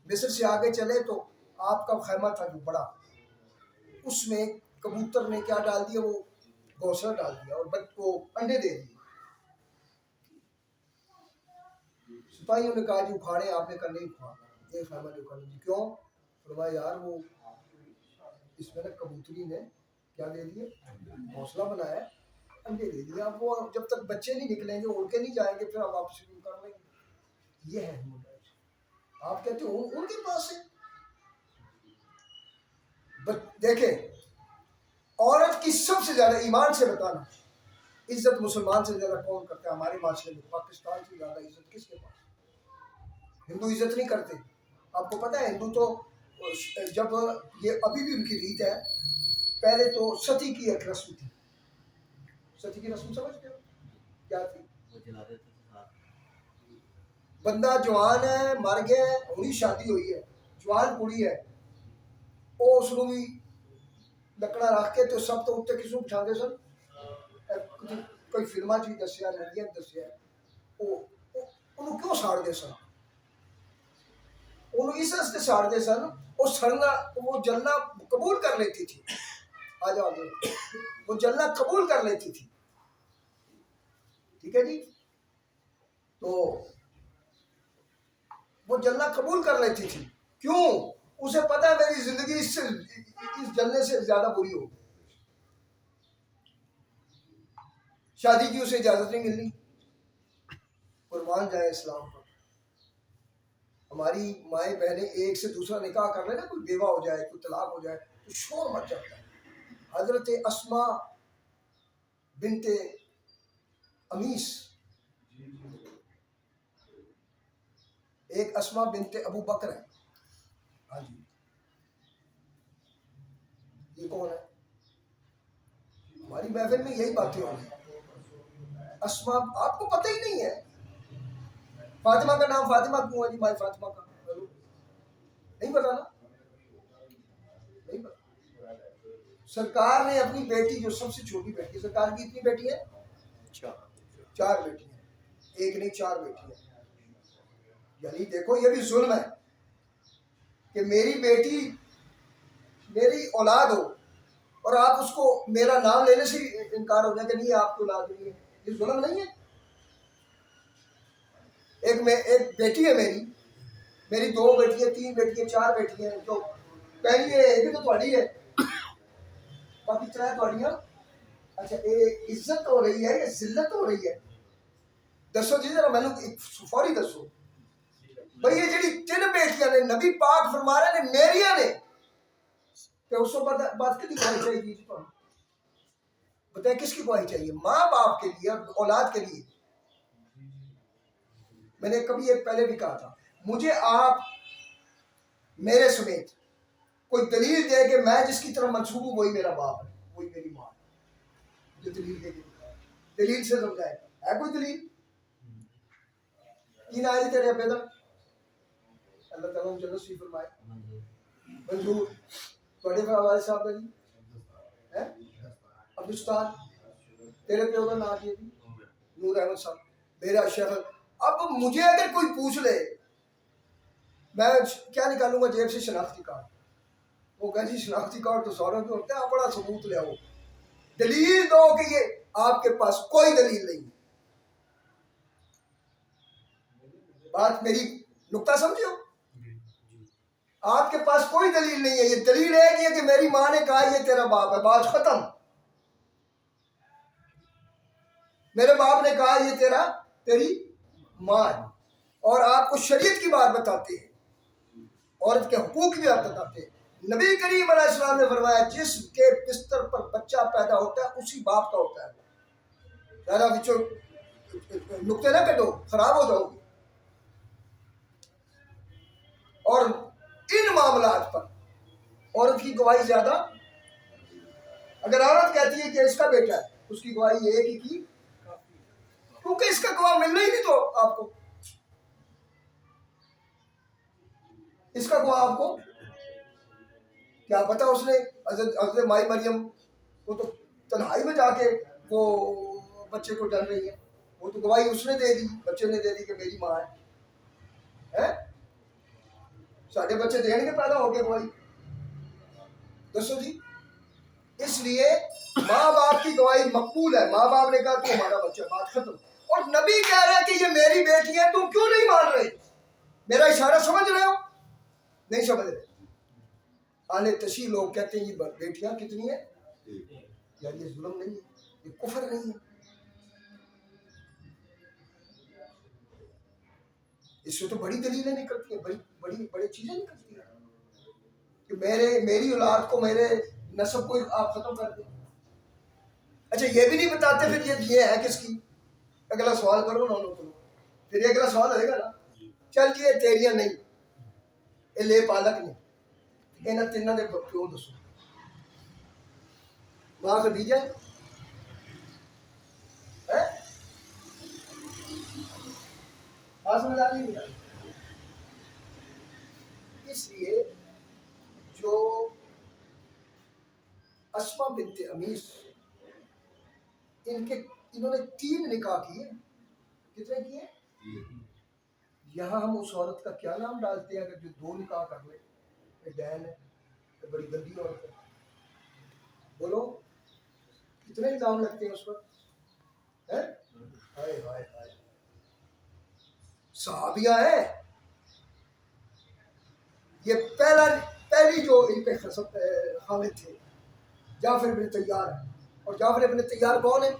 مصر سے آگے چلے تو آپ کا خیمہ تھا جو بڑا، اس میں کبوتر نے کیا ڈال دیا، وہ گھونسلہ ڈال دیا اور بچ کو انڈے دے دیے. سپاہیوں نے کہا جی اکھاڑے، آپ نے کہا نہیں اکھاڑا، یہ خیمہ نہیں اکھاڑا. جی کیوں؟ فرمایا یار وہ اس میں نا کبوتری نے کیا دے دیے، گھونسلہ بنایا، انڈے دے دیا. اب وہ جب تک بچے نہیں نکلیں گے، اڑ کے نہیں جائیں گے، پھر آپ واپس شروع کر لیں گے. یہ ہے آپ کہتے ہو ان کے پاس ہے. دیکھیں، عورت کی سب سے زیادہ ایمان سے بتانا عزت مسلمان سے زیادہ کون کرتا ہے ہمارے معاشرے میں؟ پاکستان سے زیادہ عزت کس کے پاس؟ ہندو عزت نہیں کرتے. آپ کو پتہ ہے ہندو تو جب یہ ابھی بھی ان کی ریت ہے، پہلے تو ستی کی ایک رسم تھی. ستی کی رسم سمجھتے ہو کیا تھی؟ بندہ جوان ہے، مر گیا ہے، انہی شادی ہوئی ہے، جوان کڑی ہے، وہ اس کو بھی لکڑا رکھ کے تو سب تو اتنے کسوں بٹھا دے سن. کوئی فلما چ بھی دسیا، لڑکیاں دسیا، انہوں کیوں ساڑ دے سن؟ انہوں اس واسطے ساڑ دے سن، وہ سڑنا، وہ جلنا قبول کر لیتی تھی. آ جاؤ وہ جلنا قبول کر لیتی تھی. ٹھیک ہے جی، تو وہ جلنا قبول کر لیتی تھی. کیوں؟ اسے پتا ہے میری زندگی اس جلنے سے زیادہ بری ہوگی. شادی کی اسے اجازت نہیں ملنی. قربان جائے اسلام پر. ہماری مائیں بہنیں ایک سے دوسرا نکاح کر لیں نا، کوئی بیوہ ہو جائے، کوئی طلاق ہو جائے تو شور مچ جاتا ہے. حضرت اسماء بنت امیس، ایک اسماء بنت ابو بکر ہے. ہاں جی، یہ کون ہے؟ ہماری محفل میں یہی باتیں ہوئی. اسماء آپ کو پتہ ہی نہیں ہے. فاطمہ کا نام فاطمہ کیوں ہے جی؟ مائی فاطمہ کا نہیں پتا نا؟ نہیں پتا. سرکار نے اپنی بیٹی جو سب سے چھوٹی بیٹی، سرکار کی اتنی بیٹی ہے، 4 بیٹی ہیں، ایک نہیں 4 بیٹی ہیں. یعنی دیکھو یہ بھی ظلم ہے کہ میری بیٹی میری اولاد ہو اور آپ اس کو میرا نام لینے سے انکار ہو جائے کہ نہیں آپ کی اولاد نہیں ہے. یہ ظلم نہیں ہے؟ ایک بیٹی ہے میری 2 بیٹی ہیں، 3 بیٹی ہیں، 4 بیٹی ہیں. جو پہلی ہے یہ بھی تو تھوڑی ہے، باقی 3 تھوڑیاں. اچھا یہ عزت ہو رہی ہے یا ذلت ہو رہی ہے؟ دسو جی ذرا میں فوری دسو بھئی. یہ جڑی 3 بیٹیاں نے نبی پاک فرما رہے نے میریاں نے، کہ اس کو بات کی گواہی چاہیے جی؟ بتائیں کس کی گواہی چاہیے؟ ماں باپ کے لیے اور اولاد کے لیے. میں نے کبھی ایک پہلے بھی کہا تھا، مجھے آپ میرے سمیت کوئی دلیل دے کہ میں جس کی طرف منسوب ہوں وہی میرا باپ ہے، وہی میری ماں ہے. جو دلیل دے گی، دلیل سے سمجھائے. ہے کوئی دلیل؟ کی نہ آئی تیرے ابے دا؟ اللہ تعالیٰ نے جنت نصیب فرمائے. منظور تھوڑے والد صاحب کا جی عبدالستان. تیرے پیو کا نام جی نور احمد صاحب میرا شہر. اب مجھے اگر کوئی پوچھ لے، میں کیا نکالوں گا جیب سے؟ شناختی کارڈ. وہ کہہ جی شناختی کارڈ تو سوروں کے ہوتے ہیں، بڑا ثبوت لے آؤ، دلیل دو کہ یہ آپ کے پاس کوئی دلیل نہیں. بات میری نقطہ سمجھو، آپ کے پاس کوئی دلیل نہیں ہے. یہ دلیل ہے کہ میری ماں نے کہا یہ تیرا باپ ہے، بات ختم. میرے باپ نے کہا یہ تیری ماں ہے. اور آپ کو شریعت کی بات بتاتے ہیں، عورت کے حقوق کی بات بتاتے ہیں. نبی کریم علیہ السلام نے فرمایا جس کے بستر پر بچہ پیدا ہوتا ہے اسی باپ کا ہوتا ہے. زیادہ بچوں نقطے نہ کٹو، خراب ہو جاؤ گے. اور ان معاملات پر عورت کی گواہی زیادہ. اگر عورت کہتی ہے کہ اس کا بیٹا ہے، اس کی گواہی یہ ہے کہ کیونکہ اس کا گواہ ملنا ہی نہیں تو آپ کو. اس کا گواہ آپ کو کیا پتا؟ اس نے حضرت مائی مریم وہ تو تنہائی میں جا کے وہ بچے کو ڈر رہی ہے، وہ تو گواہی اس نے دے دی، بچے نے دے دی کہ میری ماں ہے. ساڈے بچے دیں گے پیدا ہو کے گواہی؟ دسو جی. اس لیے ماں باپ کی گواہی مقبول ہے. ماں باپ نے کہا تو ہمارا بچہ، بات ختم. اور نبی کہہ رہا ہے کہ یہ میری بیٹی ہے، تم کیوں نہیں مان رہے؟ میرا اشارہ سمجھ رہے ہو؟ نہیں سمجھ رہے. آنے تشیع لوگ کہتے ہیں یہ بیٹیاں کتنی ہیں، یار یہ ظلم نہیں ہے، یہ کفر نہیں ہے. اس سے تو بڑی دلیلیں نکلتی ہیں، بڑی چیزیں نکلتی ہیں کہ میری اولاد کو، میرے نسب کو آپ ختم کر دیں. اچھا یہ بھی نہیں بتاتے پھر یہ ہے کس کی. اگلا سوال کرو نا انہوں کو، پھر یہ اگلا سوال ہوئے گا نا، چل جی یہ تیریاں نہیں، یہ لے پالک نہیں، انہاں تینوں دے پیو دسو. ماں خدیجہ ہے، بات سمجھ آ رہی ہے؟ اس لیے جو اسما بنت امیس، انہوں نے 3 نکاح کیے. کتنے کیے؟ یہاں ہم اس عورت کا کیا نام ڈالتے ہیں کہ جو 2 نکاح کر لے؟ یہ ڈین ہے، یہ بڑی گندی عورت ہے. بولو کتنے الزام لگتے ہیں اس پر؟ ہائے ہائے ہائے. صحابیہ ہیں یہ. پہلی جو ان پہ حامد تھے جعفر ابن طیار ہے. اور جعفر ابن طیار کون ہے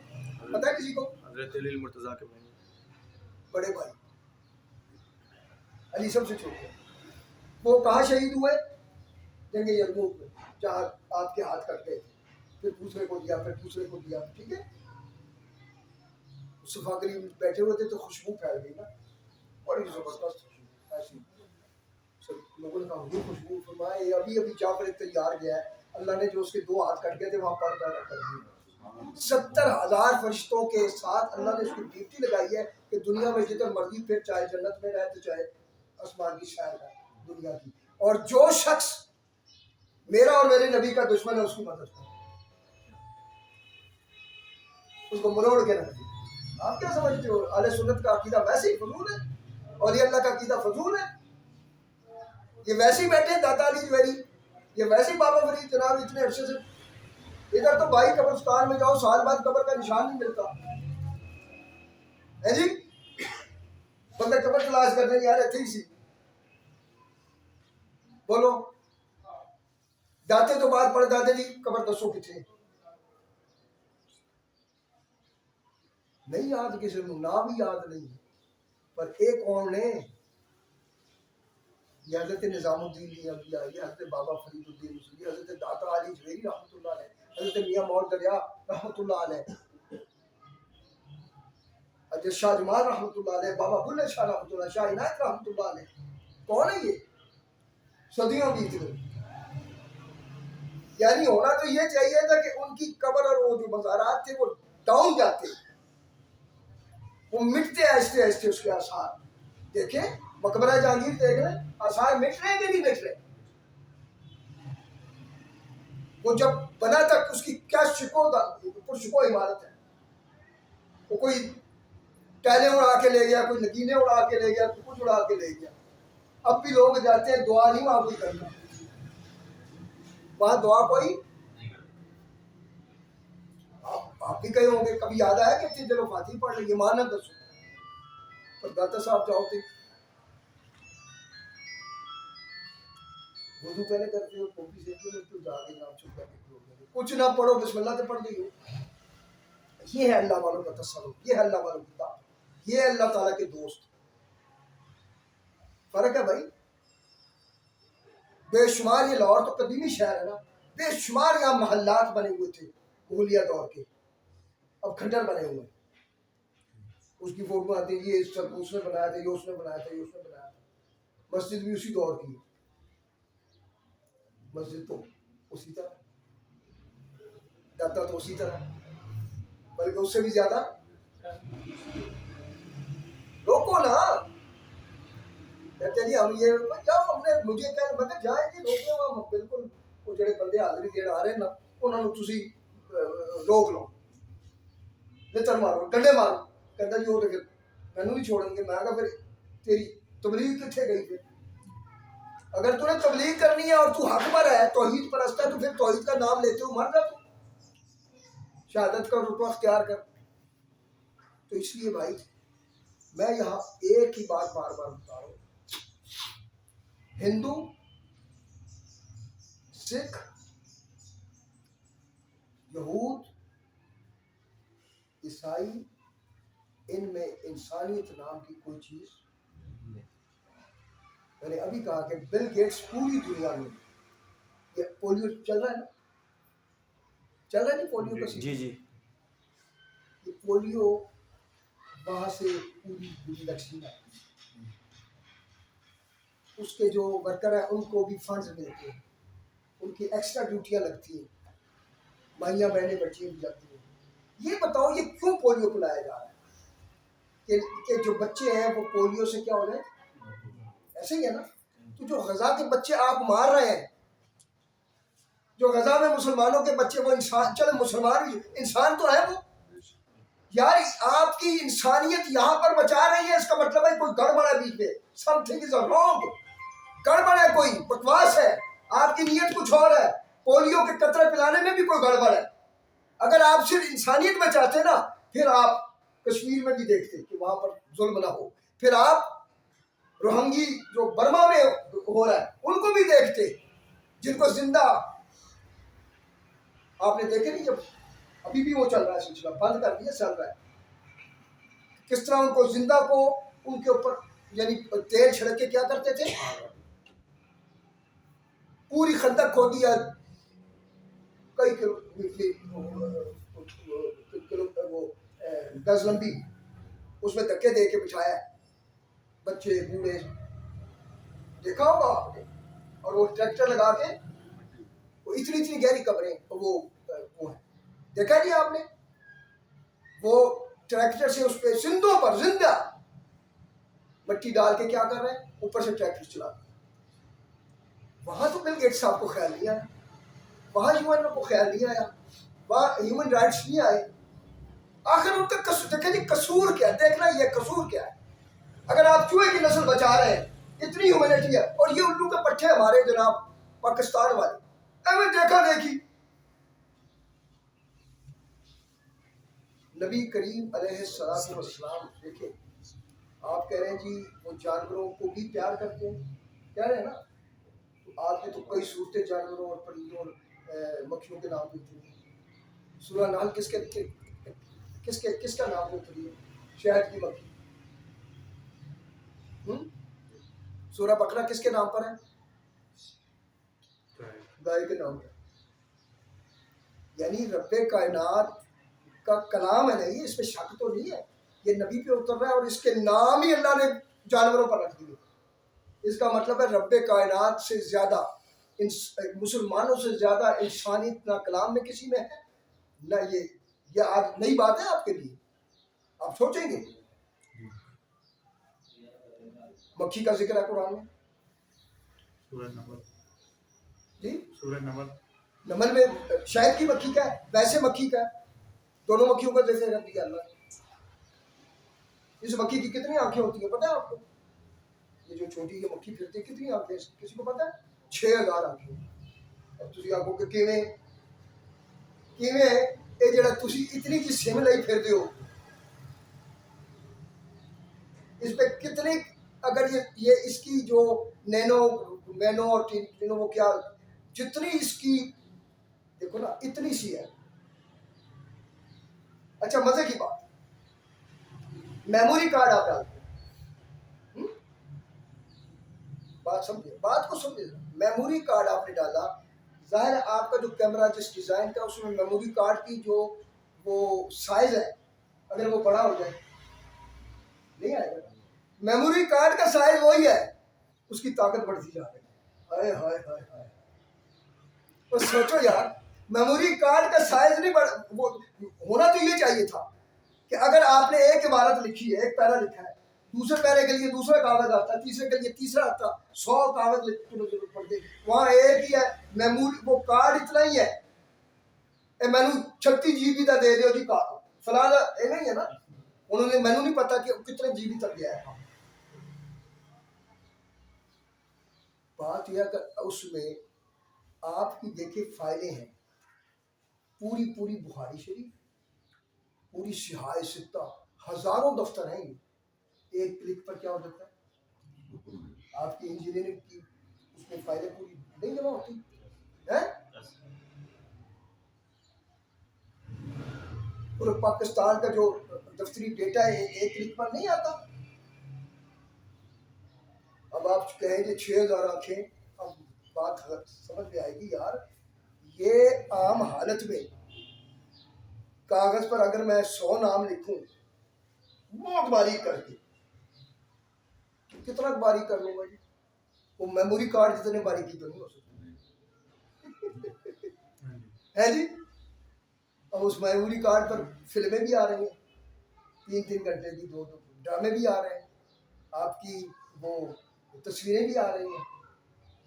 پتہ ہے کسی کو؟ حضرت علی المرتضیٰ کے بھائی، بڑے بھائی علی سب سے چھوٹے. وہ کہاں شہید ہوئے؟ جنگ یرموک میں، جہاں آپ کے ہاتھ کٹ گئے تھے. پھر دوسرے کو دیا، پھر دوسرے کو دیا. ٹھیک ہے. صفا کریم بیٹھے ہوئے تھے تو خوشبو پھیل گئی نا، بڑی زبردست خوشبو ایسی. سب لوگوں نے کہا یہ خوشبو، فرمایا یہ ابھی جعفر تیار گیا ہے، اللہ نے جو اس کے 2 ہاتھ کٹ گئے تھے وہاں پر پیدا کر دیے. 70,000 فرشتوں کے ساتھ اللہ نے اس کی ڈیوٹی لگائی ہے کہ دنیا میں جتنا مرضی پھر، چاہے جنت میں رہے تو چاہے آسمان کی شہر ہے دنیا کی. اور جو شخص میرا اور میرے نبی کا دشمن ہے اس کی مدد کرے، اس کو مروڑ کے رکھ دے. آپ کیا سمجھتے ہو اہل سنت کا عقیدہ ویسے ہی فضول ہے؟ اور یہ اللہ کا عقیدہ فضول ہے؟ یہ ویسے ہی بیٹھے داتا علی جویری، یہ ویسے ہی بابا فرید جناب اتنے عرصے سے. ادھر تو بھائی قبرستان میں جاؤ، سال بعد قبر کا نشان نہیں ملتا ہے جی. بندے قبر تلاش کرنے نہیں آ رہے تھے سی. بولو جاتے تو بات پڑ جاتے جی قبر دسو کتنے. نہیں یاد کسی کو، نام بھی یاد نہیں. پر ایک قوم نے، یہ حضرت نظام الدین اولیاء، یہ حضرت بابا فرید الدین مسلم، حضرت داتا علی جویری رحمۃ اللہ علیہ، حضرت میاں مور دریا رحمۃ اللہ علیہ، حضرت شاہ جمال رحمۃ اللہ علیہ، بابا بلے شاہ رحمۃ اللہ، شاہ عنایت رحمۃ اللہ علیہ. کون ہے یہ؟ صدیوں بیت گئی. یعنی ہونا تو یہ چاہیے تھا کہ ان کی قبر اور وہ جو مزارات تھے وہ ڈاؤن جاتے، وہ مٹتے آہستہ آہستہ اس کے آثار. دیکھیں مقبرہ جہانگیر دیکھ رہے آثار مٹ رہے کہ نہیں مٹ رہے؟ وہ جب بنا تک اس کی کیا شکو عمارت ہے. وہ کوئی ٹیلیں اڑا کے لے گیا، کوئی نگینے اڑا کے لے گیا، کوئی کچھ اڑا کے لے گیا. اب بھی لوگ جاتے ہیں، دعا نہیں وہاں کوئی کرنا، وہاں دعا کوئی. آپ بھی کہے ہوں گے کبھی یاد آیا کہ اتنی دلوں فاتحی پڑھ لیں، یہ مانا دسو. پر داتا صاحب جاؤ تھے وضو پہلے کرتے ہو، ٹوپی سے تو جا کے نام چھپ کر کے کچھ نہ پڑھو، بسم اللہ تو پڑھ گئی ہو. یہ ہے اللہ والوں کا تصرف، یہ ہے اللہ والوں کی طاقت، یہ ہے اللہ تعالیٰ کے دوست. فرق ہے بھائی. بے شمار یہ لاہور تو قدیمی شہر ہے نا، بے شمار یہاں محلات بنے ہوئے تھے مغلیہ دور کے، اب کھنڈر بنے ہوئے. اس کی فوٹو آتی ہے، یہ اس نے بنایا تھا، یہ اس نے بنایا تھا، یہ اس نے بنایا تھا. مسجد بھی اسی دور کی، مسجد تو اسی طرح، داتا تو اسی طرح، بلکہ اس سے بھی زیادہ. روکو نا، کہتے جی ہم یہ جاؤ، ہم نے مجھے کہا میں جائیں جی روکے ہم بالکل. وہ جڑے بندے حاضری دین آ رہے ہیں نا انہوں نے تسی روک لو، لتر مارو، ڈنڈے مارو. کہتا جی وہ تو پھر مینوں نہیں چھوڑیں گے. میں کہا پھر تیری تبلیغ کتنے گئی پھر؟ اگر تمہیں تبلیغ کرنی ہے اور تو حق پر ہے، توحید پرست ہے، تو پھر توحید کا نام لیتے ہو مر جا تو، شہادت کا رتبہ اختیار کر۔ تو اس لیے بھائی میں یہاں ایک ہی بات بار بار بتا رہا ہوں، ہندو، سکھ، یہود، عیسائی، ان میں انسانیت نام کی کوئی چیز نہیں۔ میں نے ابھی کہا کہ بل گیٹس پوری دنیا میں، یہ پولیو چل رہا ہے نا، چل رہا ہے نہیں پولیو کا جی جی یہ پولیو وہاں سے پوری ویکسین آتی ہے، اس کے جو ورکر ہیں ان کو بھی فنڈز ملتے ہیں، ان کی ایکسٹرا ڈیوٹیاں لگتی ہیں، مائیاں بہنیں بچیاں بھی جاتی ہیں۔ یہ بتاؤ یہ کیوں پولیو کو لایا جا رہا ہے؟ کہ جو بچے ہیں وہ پولیو سے کیا ہو رہے ہیں؟ ایسے ہی ہے نا؟ تو جو غزہ کے بچے آپ مار رہے ہیں، جو غزہ میں مسلمانوں کے بچے، وہ انسان، چلے مسلمان بھی انسان تو ہے وہ یار، آپ کی انسانیت یہاں پر بچا رہی ہے، اس کا مطلب ہے کوئی گڑبڑ ہے بیچ میں، سم تھنگ از رانگ، گڑبڑ ہے، کوئی بکواس ہے، آپ کی نیت کچھ اور ہے، پولیو کے قطرے پلانے میں بھی کوئی گڑبڑ ہے۔ اگر آپ صرف انسانیت میں چاہتے نا، پھر آپ کشمیر میں بھی دیکھتے کہ وہاں پر ظلم نہ ہو، پھر آپ روہنگی جو برما میں ہو رہا ہے ان کو بھی دیکھتے، جن کو زندہ، آپ نے دیکھے نہیں، جب ابھی بھی وہ چل رہا ہے سلسلہ، بند کر دیا، چل رہا ہے، کس طرح ان کو زندہ کو ان کے اوپر یعنی تیل چھڑک کے کیا کرتے تھے، پوری خندق کھو دیا، کئی وہ گز لمبی، اس میں دھکے دے کے بٹھایا، بچے بوڑھے، دیکھا ہوگا آپ نے، اور وہ ٹریکٹر لگا کے وہ اتنی اتنی گہری قبریں وہ ہیں، دیکھا نہیں آپ نے، وہ ٹریکٹر سے اس پہ زندوں پر زندہ مٹی ڈال کے کیا کر رہے ہیں، اوپر سے ٹریکٹر چلا رہے ہیں۔ وہاں تو بل گیٹس صاحب کو خیال نہیں آیا، وہاں یو کو خیال نہیں آیا، وہاں ہیومن رائٹس نہیں آئے، آخر ان کا دیکھیں جی قصور کیا ہے، دیکھنا یہ قصور کیا ہے۔ اگر آپ چوہے کی نسل بچا رہے ہیں، اتنی ہیومینٹی ہے، اور یہ الو کے پٹھے ہمارے جناب پاکستان والے ایویں دیکھا دیکھی۔ نبی کریم علیہ السلام دیکھیں، آپ کہہ رہے ہیں جی وہ جانوروں کو بھی پیار کرتے ہیں، کہہ رہے ہیں نا، تو آپ نے تو کئی صورتیں جانوروں اور پرندوں اور مکھیوں کے نام دیتے ہیں۔ سورہ نحل کس کا نام ہوتی ہے؟ شہد کی مکھی۔ سورہ بقرہ کس کے نام پر ہے؟ گائے کے نام پر۔ یعنی رب کائنات کا کلام ہے نا، یہ اس پہ شک تو نہیں ہے، یہ نبی پہ اتر رہا ہے، اور اس کے نام ہی اللہ نے جانوروں پر رکھ دیے۔ اس کا مطلب ہے رب کائنات سے زیادہ، مسلمانوں سے زیادہ انسانیت نہ کلام میں کسی میں ہے نہ یہ آج نئی بات ہے آپ کے لیے، آپ سوچیں گے۔ مکھی کا ذکر ہے قرآن میں، سورہ نمل، جی سورہ نمل، نمل میں شہد کی مکھی کا ہے، ویسے مکھی کا ہے، دونوں مکھیوں کا ذکر کر دیا اللہ نے۔ اس مکھی کی کتنی آنکھیں ہوتی ہیں پتہ ہے آپ کو؟ یہ جو چھوٹی یہ مکھی پھرتی ہے کتنی آنکھیں کسی کو پتہ ہے؟ 6000 آنکھیں۔ اب تسی آنکھوں کہ کیویں اے جڑا تسی اتنی جی سم لئی پھر دیو، اس پہ کتنے، اگر یہ اس کی جو مینو اور ٹینو وہ کیا، جتنی اس کی دیکھو نا اتنی سی ہے۔ اچھا مزے کی بات، میموری کارڈ آپ ڈالتے ہیں، بات سمجھے، بات کو سمجھے، میموری کارڈ آپ نے ڈالا، ظاہر ہے آپ کا جو کیمرہ جس ڈیزائن کا اس میں میموری کارڈ کی جو وہ سائز ہے، اگر وہ بڑا ہو جائے نہیں آئے گا۔ میموری کارڈ کا سائز وہی ہے، اس کی طاقت بڑھتی جا رہی ہے۔ ہائے ہائے ہائے ہائے، تو سوچو یار، میموری کارڈ کا سائز نہیں بڑھ، وہ ہونا تو یہ چاہیے تھا کہ اگر آپ نے ایک عبارت لکھی ہے، ایک پیرا لکھا ہے، دوسرے پیرے کے لیے دوسرا کاغذ آتا ہے، تیسرے کے لیے تیسرا آتا، 100 کاغذ لکھنے کی ضرورت پڑتی، وہاں ایک ہی ہے، میموری وہ کارڈ اتنا ہی ہے، مینو 36 GB کا دے دیو جی فلاں نہیں ہے نا، انہوں نے مینو نہیں پتا کہ کتنے GB تک گیا ہے۔ بات یہ ہے کہ اس میں آپ کی دیکھیں فائلیں ہیں، پوری پوری بخاری شریف، پوری صحاح ستہ، ہزاروں دفتر ہیں، یہ ایک کلک پر کیا ہو جاتا ہے؟ آپ کی انجینئرنگ کی اس میں فائلیں پوری نہیں جمع ہوتی ہیں، پورے پاکستان کا جو دفتری ڈیٹا ہے ایک کلک پر نہیں آتا۔ اب آپ کہیں گے 6000 آنکھیں، اب بات سمجھ میں آئے گی یار، یہ عام حالت میں کاغذ پر اگر میں 100 نام لکھوں بہت باریک کر کے، کتنا باریک کر لوں گا جی؟ وہ میموری کارڈ جتنے باریکی تو نہیں ہو سکتی ہے جی۔ اب اس میموری کارڈ پر فلمیں بھی آ رہی ہیں، 3 گھنٹے کی، 2 ڈرامے بھی آ رہے ہیں، آپ کی وہ تصویریں بھی آ رہی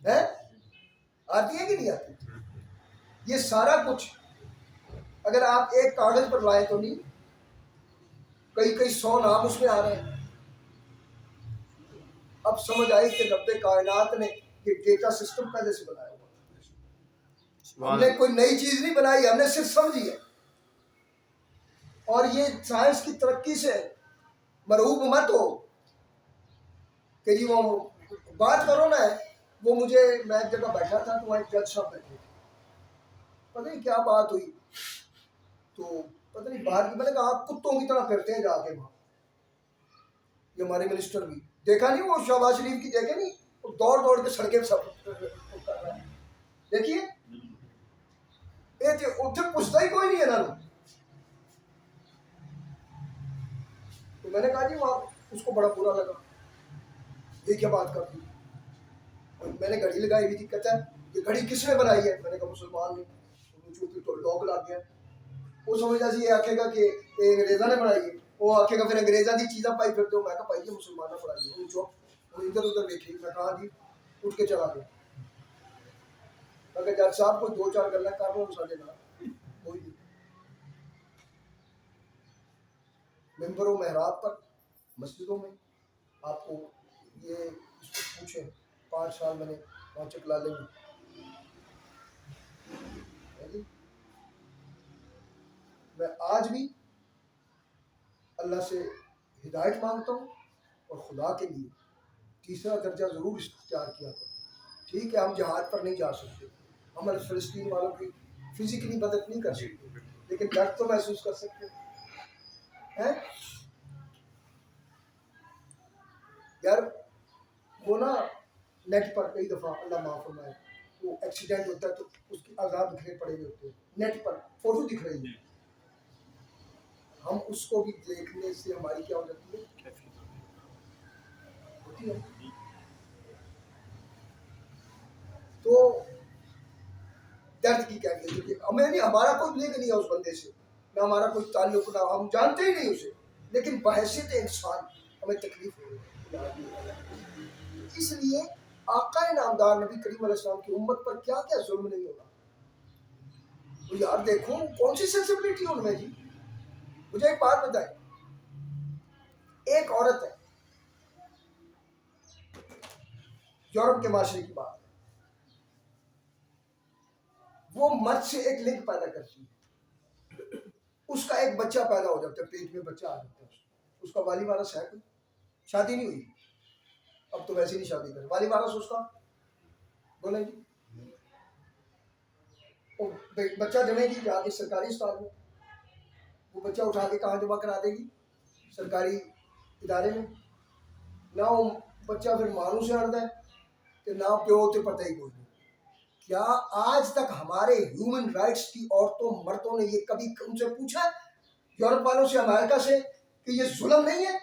ہیں، آتی ہے کہ نہیں آتی؟ یہ سارا کچھ اگر آپ ایک کاغذ پر لائیں تو نہیں، کئی 100 نام اس میں آ رہے ہیں۔ اب سمجھ آئی کہ رب کائنات نے یہ ڈیٹا سسٹم پہلے سے بنایا ہوا، ہم نے کوئی نئی چیز نہیں بنائی، ہم نے صرف سمجھی ہے۔ اور یہ سائنس کی ترقی سے مرعوب مت ہو کہ جی وہ بات کرو نا، وہ مجھے، میں ایک جگہ بیٹھا تھا تو وہاں ایک جج صاحب بیٹھے تھے، پتہ نہیں کیا بات ہوئی، تو پتہ نہیں باہر کی، میں نے کہا آپ کتوں کی طرح پھرتے ہیں جا کے وہاں، یہ ہمارے منسٹر بھی دیکھا نہیں، وہ شہباز شریف کی دیکھے نہیں، وہ دوڑ کے سڑکیں سب کر رہا ہے، دیکھیے اتنے پوچھتا ہی کوئی نہیں ہے نا۔ تو میں نے کہا جی وہاں اس کو بڑا برا لگا، یہ کیا بات کرتی، میں نے گھڑی لگائی ہوئی تھی، کہتا ہے یہ گھڑی کس نے بنائی ہے؟ میں نے کہا مسلمان نے، تو لوگ لگ گیا، وہ سمجھتا سی یہ آکھے گا کہ یہ انگریزاں نے بنائی ہے، وہ آکھے گا پھر انگریزاں دی چیزاں پائی پھرتے ہو، میں کہا پائی یہ مسلمان نے بنائی ہے، وہ ادھر ادھر دیکھے، میں کہا جی اٹھ کے چلا گیا، اگر جج صاحب کوئی 2-4 گلیں کر رہے ہو سارے نہ کوئی نہیں۔ ممبر و محراب پر مسجدوں میں آپ کو یہ اس کو پوچھیں، 5 سال میں نے وہاں چکلالے میں، میں آج بھی اللہ سے ہدایت مانگتا ہوں، اور خدا کے لیے تیسرا درجہ ضرور اختیار کیا کروں۔ ٹھیک ہے ہم جہاد پر نہیں جا سکتے، ہم فلسطین والوں کی فزیکلی مدد نہیں کر سکتے، لیکن درد تو محسوس کر سکتے ہیں یار۔ وہ نا نیٹ پر کئی دفعہ اللہ معاف فرمائے وہ ایکسیڈنٹ ہوتا ہے تو اس کی آزاد دکھنے پڑے ہوئے ہوتے ہیں، نیٹ پر فوٹو دکھ رہی ہے، ہم اس کو بھی دیکھنے سے ہماری کیا ہو جاتی ہے، ہوتی ہے۔ تو درد کی کیفیت ہے، ہمیں نہیں، ہمارا کوئی لنک نہیں ہے اس بندے سے، نہ ہمارا کوئی تعلق، نہ ہم جانتے ہی نہیں اسے، لیکن بحیثیت انسان ہمیں تکلیف ہو رہی ہے۔ اس لیے آقا نامدار نبی کریم علیہ السلام کی امت پر کیا کیا ظلم نہیں ہوگا، تو یار دیکھو کون سی سینسیبلٹی ان میں جی۔ مجھے ایک بات بتائیں، ایک عورت ہے، یورپ کے معاشرے کی بات، وہ مرد سے ایک لنک پیدا کرتی ہے، اس کا ایک بچہ پیدا ہو جاتا ہے، پیٹ میں بچہ آ جاتا ہے، اس کا والی وارث ہے کوئی؟ شادی نہیں ہوئی، اب تو ویسے نہیں شادی کرے، والی وارث اس کا بولیں جی، وہ بچہ جمے گی جا کے سرکاری اسپتال میں، وہ بچہ اٹھا کے کہاں جمع کرا دے گی؟ سرکاری ادارے میں، نہ وہ بچہ پھر ماروں سے ہٹتا ہے کہ نہ پیو تے پتہ ہی کوئی نہیں۔ کیا آج تک ہمارے ہیومن رائٹس کی عورتوں مردوں نے یہ کبھی ان سے پوچھا ہے، یورپ والوں سے، امریکہ سے، کہ یہ ظلم نہیں ہے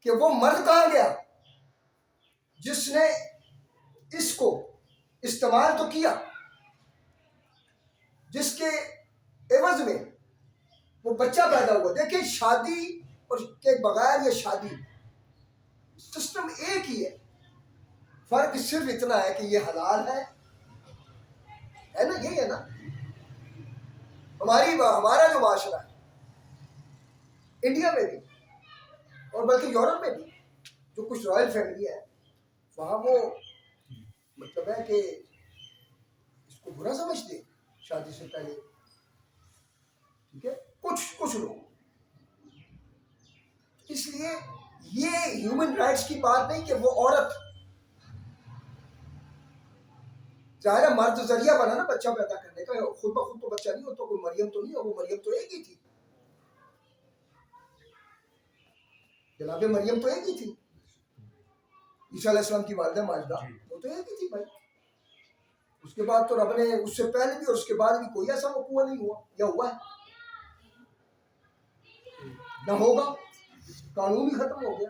کہ وہ مرد کہاں گیا جس نے اس کو استعمال تو کیا، جس کے عوض میں وہ بچہ پیدا ہوا؟ دیکھیں شادی اور کے بغیر یہ شادی سسٹم ایک ہی ہے، فرق صرف اتنا ہے کہ یہ حلال ہے نا، یہی ہے نا ہمارا جو معاشرہ ہے انڈیا میں بھی، اور بلکہ یورپ میں بھی جو کچھ رائل فیملی ہے، وہاں وہ مطلب ہے کہ اس کو برا سمجھتے ہیں شادی سے پہلے. ٹھیک ہے, کچھ لوگ. اس لیے یہ ہیومن رائٹس کی بات نہیں کہ وہ عورت, ظاہر ہے مرد ذریعہ بنا نا بچہ پیدا کرنے کا, خود بخود تو بچہ نہیں ہوتا, کوئی مریم تو نہیں ہے, وہ مریم تو ایک ہی تھی, جناب مریم تو ایک ہی تھی, عیسیٰ علیہ السلام کی والدہ ماجدہ وہ تو ایک ہی تھی بھائی. اس کے بعد تو رب نے اس سے پہلے بھی اور اس کے بعد بھی کوئی ایسا وقوع نہیں ہوا, یا ہوا ہے نہ ہوگا, قانون ہی ختم ہو گیا.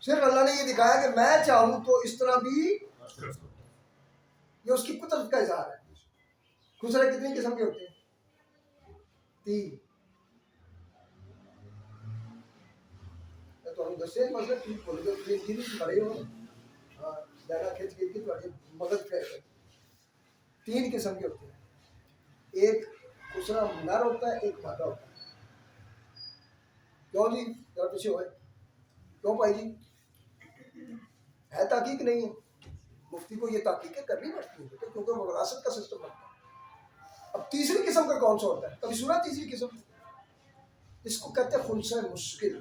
صرف اللہ نے یہ دکھایا کہ میں چاہوں تو اس طرح بھی, یہ اس کی قدرت کا اظہار ہے. خسرے کتنی قسم کے ہوتے ہیں؟ 3. تو ہم دسے مسئلہ ٹھیک بولے گا, 3 بڑے ہو لینا کھینچ کے کی تھوڑی مدد کرے. 3 قسم کے ہوتے ہیں, ایک خسرا نر ہوتا ہے, ایک مادہ ہوتا ہے. کیوں جی ذرا پیچھے ہوئے, کیوں بھائی جی ہے تحقیق نہیں ہے؟ مفتی کو یہ تحقیقیں کرنی پڑتی ہے کیونکہ وہ وراثت کا سسٹم بنتا ہے. اب تیسری قسم کا کون سا ہوتا ہے؟ کبھی سنا تیسری قسم؟ اس کو کہتے ہیں خنثی مشکل.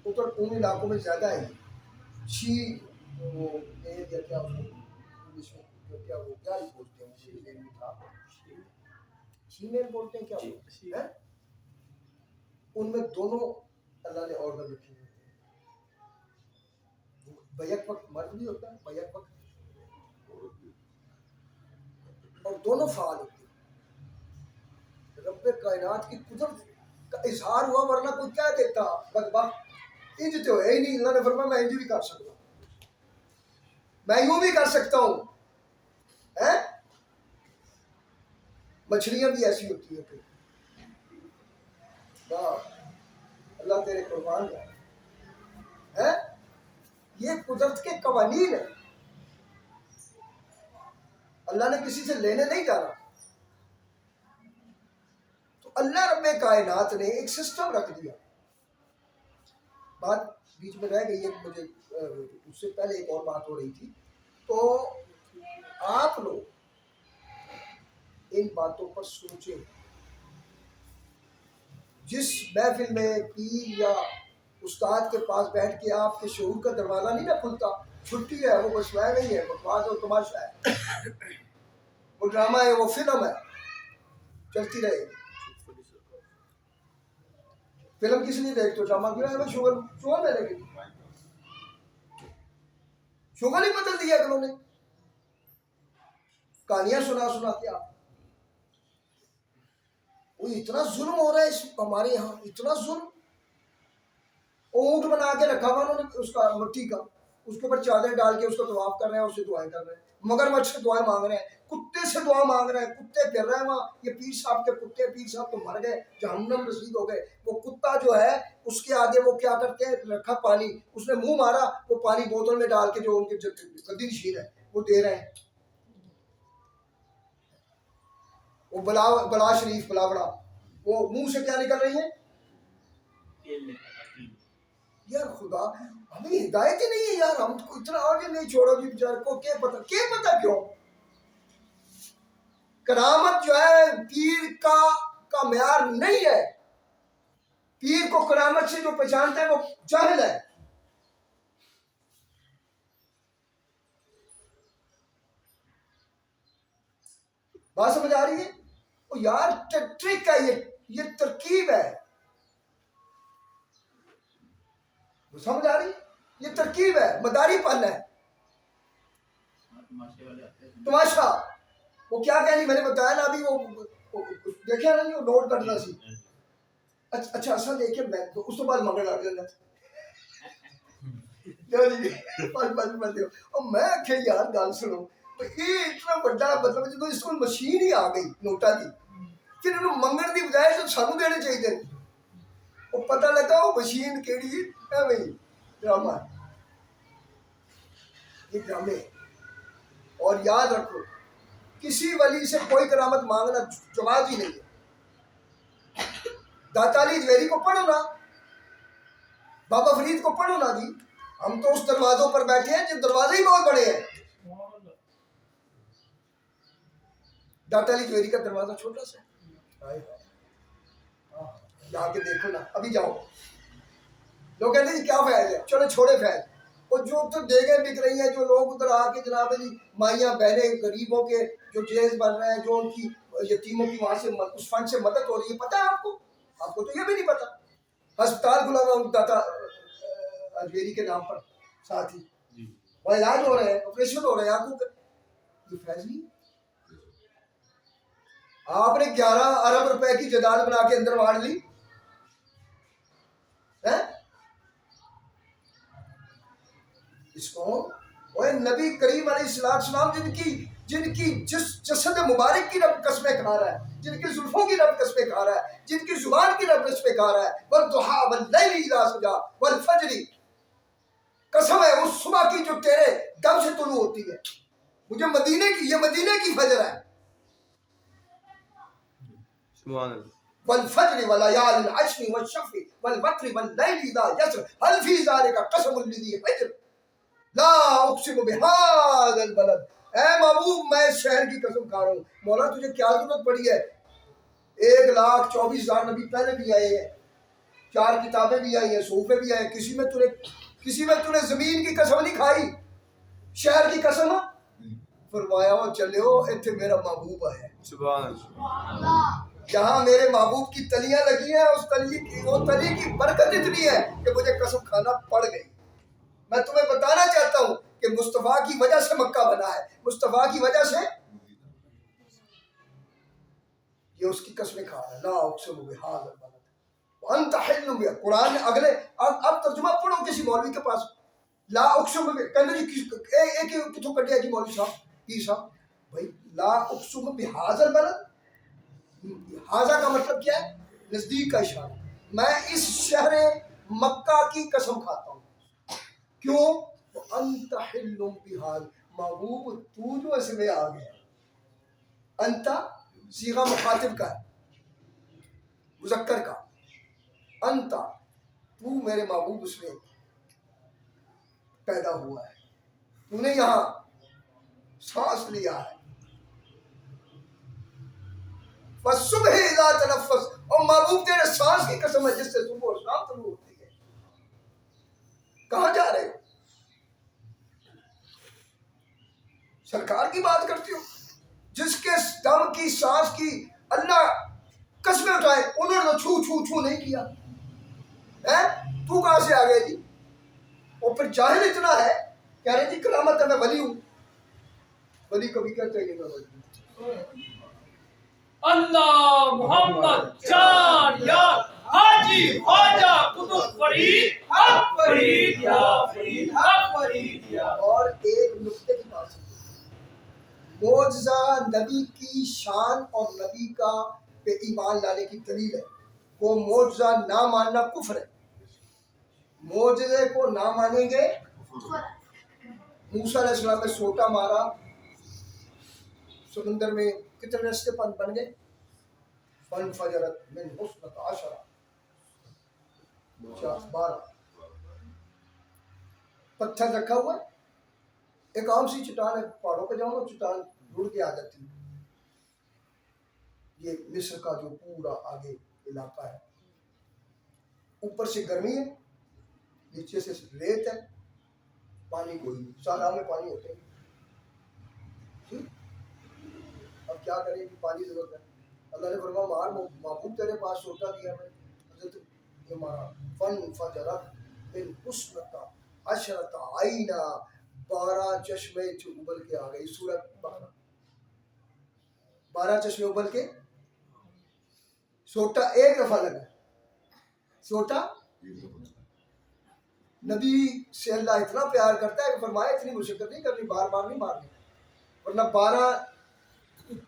اوپر ان علاقوں میں زیادہ ہے چھی, وہ یا کیا انگلش میں کیا وہ کیا بولتے ہیں, چھی میں بولتے ہیں کیا, ان میں دونوں اللہ نے آرڈر رکھے ہوئے ہیں. بیک وقت مرد بھی ہوتا ہے, بیک وقت اور دونوں فعال ہوتے ہیں. رب کائنات کی قدرت کا اظہار ہوا, ورنہ کوئی کیا دیتا بدبخت انج تو ہے ہی نہیں. اللہ نے فرمایا میں انج بھی کر سکتا ہوں, میں یوں بھی کر سکتا ہوں. مچھلیاں بھی ایسی ہوتی ہیں کہ اللہ تیرے قربان ہے, یہ قدرت کے قوانین ہیں. اللہ نے کسی سے لینے نہیں جانا. تو اللہ رب کائنات نے ایک سسٹم رکھ دیا. بات بیچ میں رہ گئی ہے, مجھے اس سے پہلے ایک اور بات ہو رہی تھی. تو آپ لوگ ان باتوں پر سوچیں. جس محفل میں پیر یا استاد کے پاس بیٹھ کے آپ کے شعور کا دروازہ نہیں نہ کھلتا, چھٹی ہے, وہ بس میں نہیں ہے, بکواس اور تماشا ہے, وہ ڈرامہ ہے, وہ فلم ہے, چلتی رہے. فلم کس لیے دیکھتے ہو؟ ڈرامہ کیوں ہے؟ شوگر لینے کے لیے. شوگر ہی بدل دیا انہوں نے, کہانیاں سنا کے. آپ وہ اتنا ظلم ہو رہا ہے اس ہمارے یہاں, اتنا ظلم. اونٹ بنا کے رکھا ہوا انہوں نے اس کا مٹی کا, اس کے اوپر چادر ڈال کے اس کو طواف کر رہے ہیں, اس سے دعائیں کر رہے ہیں. مگرمچھ سے دعائیں مانگ رہے ہیں, کتے سے دعا مانگ رہے ہیں, کتے پھر رہے ہیں وہاں. یہ پیر صاحب کے کتے, پیر صاحب تو مر گئے, جہنم رسید ہو گئے. وہ کتا جو ہے اس کے آگے وہ کیا کرتے ہیں, رکھا پانی, اس نے منہ مارا, وہ پانی بوتل میں ڈال کے جو ان کے گدی نشین ہے وہ دے رہے ہیں. وہ بلا شریف بلا وہ منہ سے کیا نکل رہی ہے یار. خدا ہمیں ہدایت ہی نہیں ہے یار, ہم کو اتنا آگے نہیں چھوڑو جی بیچارے کو. کیا پتا کیوں کرامت جو ہے پیر کا معیار نہیں ہے. پیر کو کرامت سے جو پہچانتا ہے وہ جاہل ہے. بات سمجھ آ رہی ہے؟ وہ یار ٹرک ہے, یہ ترکیب ہے. سمجھ آ رہی؟ یہ ترکیب ہے, مداری پن ہے, تماشا. وہ کیا کہنی, میں نے بتایا نا ابھی, وہ دیکھا نا وہ نوٹ کرنا سی. اچھا اصل دیکھے میں اس تو بعد مگر لگ جاتا اور میں آخیا یار گل سنو, یہ اتنا بڑا مطلب جب اس کو مشین ہی آ گئی نوٹا کی, پھر انہوں منگن کی بجائے جو سانو دینے چاہیے. وہ پتہ لگا وہ مشین کیڑی ہے بھائی, ڈرامہ. یہ ڈرامے. اور یاد رکھو کسی ولی سے کوئی کرامت مانگنا جواز ہی نہیں ہے. داتا علی جویری کو پڑھو نا, بابا فرید کو پڑھو نا جی، ہم تو اس دروازوں پر بیٹھے ہیں جو دروازے ہی بہت بڑے ہیں. ڈاٹا علی جوہری کا دروازہ چھوٹا سا ہے، جا کے دیکھو نا. ابھی جاؤ، لوگ کہتے ہیں کیا فیض ہے، چلو چھوڑے فیض. اور جو تو دیگیں بک رہی ہیں، جو لوگ ادھر آ کے جناب جی مائیاں بہنیں غریبوں کے جو جیز بن رہے ہیں، جو ان کی یتیموں کی وہاں سے اس فنڈ سے مدد ہو رہی ہے، پتہ ہے آپ کو؟ آپ کو تو یہ بھی نہیں پتا. ہسپتال کھلا ہوا ان ڈاٹا اجمیری کے نام پر ساتھ ہی، وہاں علاج ہو رہے ہیں، آپریشن ہو رہے ہیں آنکھوں کے. یہ فیض نہیں. آپ نے 11 ارب روپے کی جائیداد بنا کے اندر واڑ لی ہے. اس کو وہ نبی کریم علیہ السلام جن کی جسد مبارک کی رب قسمیں کھا رہا ہے، جن کی زلفوں کی رب قسمیں کھا رہا ہے، جن کی زبان کی رب قسمیں کھا رہا ہے. والضحیٰ واللیل اذا سجا والفجر، قسم ہے اس صبح کی جو تیرے دم سے طلوع ہوتی ہے. مجھے مدینے کی، یہ مدینے کی فجر ہے. سبحان اللہ. والفجر وليال العشر والشفع والوتر والليل اذا يسر هل في ذلك قسم لذي حجر لا اقسم بهذا البلد. اے محبوب میں اس شہر کی قسم کھا رہا ہوں. مولا تجھے کیا ضرورت پڑی ہے؟ 1,24,000 نبی پہلے بھی آئے ہیں، 4 کتابیں بھی آئی ہیں، صحیفے بھی آئے ہیں، کسی میں تو نے زمین کی قسم نہیں کھائی، شہر کی قسم. فرمایا وہ چلو ایتھے میرا محبوب ہے. سبحان اللہ. جہاں میرے محبوب کی تلیاں لگی ہیں، اس وہ تلی کی برکت اتنی ہے کہ مجھے قسم کھانا پڑ گئی. میں تمہیں بتانا چاہتا ہوں کہ مصطفیٰ کی وجہ سے مکہ بنا ہے، مصطفیٰ کی وجہ سے یہ اس کی قسمیں کھا رہا ہے. لا اقسم بہذا البلد وانت حل بہ. قرآن میں اگلے اب ترجمہ پڑھو کسی مولوی کے پاس. لا اقسم کہنے جی ایک کتوں کٹیا جی مولوی صاحب پیر صاحب بھائی. لا اقسم بہذا البلد، حاضہ کا مطلب کیا ہے؟ نزدیک کا اشارہ. میں اس شہر مکہ کی قسم کھاتا ہوں. کیوں؟ انت حل بہذا. محبوب تو جو اس میں آ گیا، انت صیغہ مخاطب کا ہے، مذکر کا. انت تو میرے محبوب اس میں پیدا ہوا ہے، تو نے یہاں سانس لیا ہے. صبح اذا تنفس، اور محبوب تیرے سانس کی قسم ہے جس سے صبح اور شام طلوع ہوتی ہے. کہاں جا رہے ہو؟ سرکار کی بات کرتی ہو جس کے دم کی سانس کی اللہ قسمیں اٹھائے، انہوں نے چھو چھو چھو نہیں کیا. تو کہاں سے آ گئے جی؟ اور پھر جاہل اتنا ہے کہہ رہے جی کرامت ہے میں ولی ہوں. ولی کبھی کہتے ہیں کہ میں ولی ہوں. اللہ محمد جان یا حاجی خواجہ قطب فرید حق فرید یا فرید حق فرید یا. اور ایک نقطے کی بات سنو، معجزہ نبی کی شان اور نبی کا پہ ایمان لانے کی دلیل ہے. وہ معجزہ نہ ماننا کفر ہے. معجزے کو نہ مانیں گے. موسیٰ علیہ السلام نے سوٹا مارا سمندر میں، کتنے رستے بن گئے؟ فانفجرت من حسنۃ عشرہ، 12 پتھر رکھا ہوا ہے. ایک عام سی چٹان ہے، پہاڑوں پہ جاؤ نا چٹان رڑ کے آ جاتی ہے. یہ مصر کا جو پورا آگے علاقہ ہے، اوپر سے گرمی ہے، نیچے سے ریت ہے، پانی کوئی نہیں. صحرا میں پانی ہوتے ہیں. اب کیا کریں کہ پانی ضرورت ہے. اللہ نے فرمایا مار محبوب تیرے پاس سوٹا دیا میں. حضرت یہ مارا فانفجرت من حسنۃ عشرۃ عینا، 12 چشمے ابل کے آ گئی. سورۃ بقرہ 12 چشمے ابل کے. سوٹا ایک دفعہ لگا. سوٹا نبی سے اللہ اتنا پیار کرتا ہے کہ فرمایا اتنی مشقت نہیں کرنی، بار بار نہیں مارنی، ورنہ 12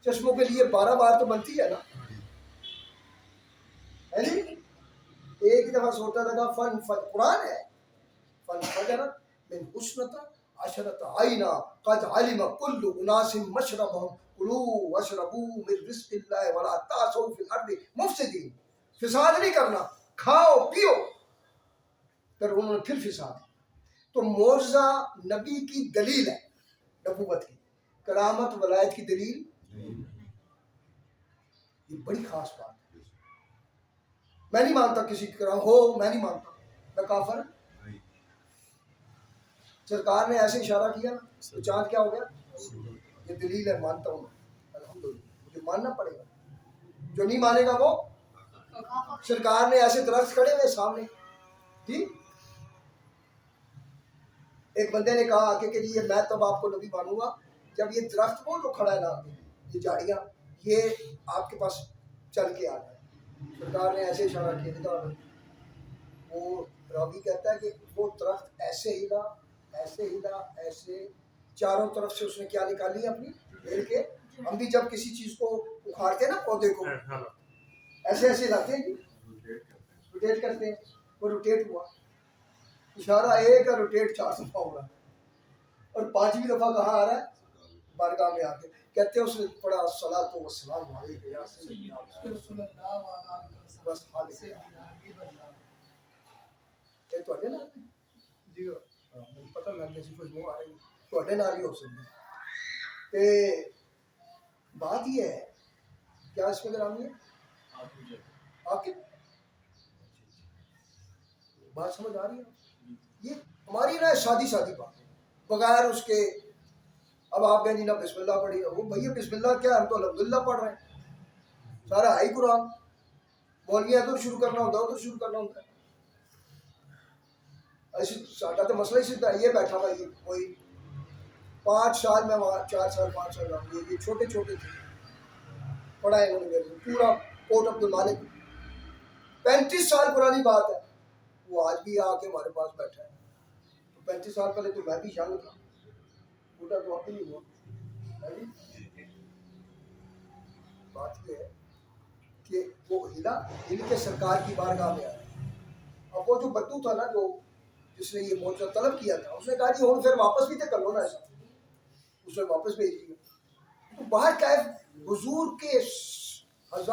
چشموں کے لیے 12 بار تو بنتی ہے نا. ہے نہیں؟ ایک دفعہ سوٹا لگا. قرآن ہے فانفجرت من حسنۃ عشرۃ عینا قد علم کل اناس مشربهم کلوا واشربوا من رزق اللہ ولا تعثوا فی الارض مفسدین. فساد نہیں کرنا، کھاؤ پیو. پھر انہوں نے پھر فساد کی. تو معجزہ نبی کی دلیل ہے نبوت کی, کرامت ولایت کی دلیل یہ بڑی خاص بات ہے. میں نہیں مانتا کسی کی کرام ہو, میں نہیں مانتا, میں کافر. سرکار نے ایسے اشارہ کیا تو چاند کیا ہو گیا, یہ دلیل ہے, مانتا ہوں میں, الحمدللہ مجھے ماننا پڑے گا. جو نہیں مانے گا وہ, سرکار نے ایسے درخت کھڑے ہوئے سامنے جی. ایک بندے نے کہا کہ جی میں تب آپ کو نبی مانوں گا جب یہ درخت وہ جو کھڑا ہے نا, یہ جھاڑیاں, یہ آپ کے پاس چل کے آ جائے. سرکار نے ایسے اشارہ کیا تھا. وہ راوی کہتا ہے کہ وہ درخت ایسے ہلا, ایسے ہلا, ایسے چاروں طرف سے اس نے کیا نکالی اپنی پھیل کے. ہم بھی جب کسی چیز کو اکھاڑتے ہیں نا, پودے کو ایسے ایسے لاتے ہیں, روٹیٹ کرتے ہیں, وہ روٹیٹ ہوا. اشارہ ایک ہے, روٹیٹ 4 دفعہ ہو رہا ہے, اور 5ویں دفعہ کہاں آ رہا ہے, بارگاہ میں آ کے. کہتے ہیں اس نے پڑھا الصلاۃ والسلام علیک یا سیدنا بس حال سے تواڈے نال جی مجھے پتہ لگ گیا سی خوشبو آ رہی تواڈے نال ہی ہو سکتی. تے بات یہ ہے, کیا اس میں گرامی ہے آپ کی بات سمجھ آ رہی ہے؟ یہ ہماری نا سادی سادی بات ہے بغیر اس کے. اب آپ کہیں جی نا بسم اللہ پڑھی, وہ بھیا بسم اللہ کیا, ہم تو الحمدللہ پڑھ رہے ہیں, سارا ہے ہی قرآن. مولوی ادھر شروع کرنا ہوتا ہے, ادھر شروع کرنا ہوتا ہے. ایسی ساڈا تو مسئلہ ہی سیدھا ہے. یہ بیٹھا ہوا یہ کوئی 5 سال میں وہاں, 4 سال 5 سال رہا, یہ چھوٹے چھوٹے تھے, پڑھا ہے انہوں نے پورا کوٹ عبد المالک, 35 سال پرانی بات ہے. وہ آج بھی آ کے ہمارے پاس بیٹھا ہے. 35 سال پہلے تو میں بھی شامل تھا, بوٹا تو اب بھی نہیں ہوا. بات یہ ہے کہ وہ ہلا, ہل کے سرکار کی بارگاہ میں آیا. اب وہ جو بدو تھا نا, جو جس نے یہ معجزہ طلب کیا تھا, اس نے کہا جی ہوں پھر واپس بھی تو کر لو نا ایسا. اس نے واپس بھیج دیا. تو باہر کیف حضور کے 1000